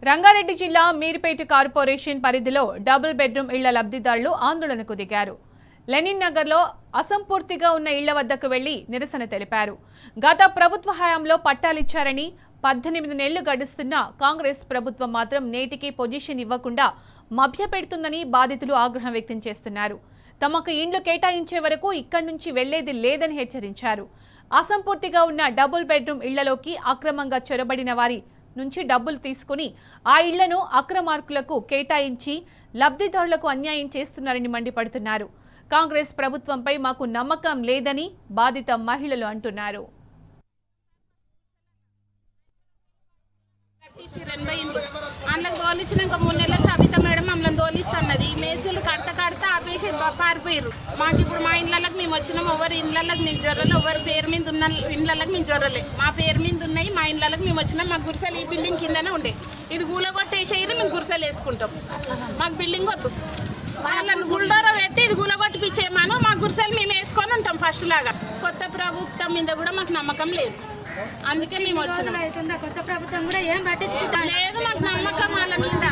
రంగారెడ్డి జిల్లా మీర్పేట కార్పొరేషన్ పరిధిలో double bedroom ఇళ్ల లబ్ధిదారులు ఆందోళనకు దిగారు. లెనిన్ నగర్లో అసంపూర్తిగా ఉన్న ఇళ్ల వద్దకు వెళ్లి నిరసన తెలిపారు. గత ప్రభుత్వ హయాంలో పట్టాలిచ్చారని 18 నెలలు గడుస్తున్న కాంగ్రెస్ ప్రభుత్వం మాత్రం నేటికి పొజిషన్ ఇవ్వకుండా మభ్యపెడుతుందని బాధితులు ఆగ్రహం వ్యక్తం చేస్తున్నారు. తమకు ఇండ్లు కేటాయించే వరకు ఇక్కడి నుంచి వెళ్లేది లేదని హెచ్చరించారు. అసంపూర్తిగా ఉన్న డబుల్ బెడ్రూమ్ ఇళ్లలోకి అక్రమంగా చొరబడిన వారి నుంచి డబ్బులు తీసుకుని ఆ ఇళ్లను అక్రమార్కులకు కేటాయించి లబ్ధిదారులకు అన్యాయం చేస్తున్నారని మండిపడుతున్నారు. కాంగ్రెస్ ప్రభుత్వంపై మాకు నమ్మకం లేదని బాధిత మహిళలు అంటున్నారు. అందులో తోలిచ్చినాక 3 నెలలకు సబిత మేడం మమ్మల్ని తోలిస్తున్నది. మేసులు కడతా ఆపేసి పారిపోయారు. మాకు ఇప్పుడు మా ఇళ్ళకి మేము వచ్చినాము. ఎవరి ఇళ్ళకి మేము జొర్రలే, ఎవరి పేరు మీద ఉన్న ఇళ్ళకి మేము జొర్రలే. మా పేరు మీద ఉన్నాయి, మా ఇళ్ళకి మేము వచ్చినాం. మాకు గురిసెలు ఈ బిల్డింగ్ కిందనే ఉండే. ఇది గూలగొట్టేసేయరు, మేము గురిసెలు వేసుకుంటాం. మాకు బిల్డింగ్ వద్దు. వాళ్ళని గుల్డోర పెట్టి ఇది గూలగొట్టిపిచ్చేయమను. మా గురిసెలు మేము వేసుకొని ఉంటాం ఫస్ట్ లాగా. కొత్త ప్రభుత్వం మీద కూడా మాకు నమ్మకం లేదు. అందుకే మేము వచ్చినాం. కొత్త ప్రభుత్వం కూడా ఏం పట్టించుకుంటా లేదు, మాకు నమ్మకం వాళ్ళ మీద.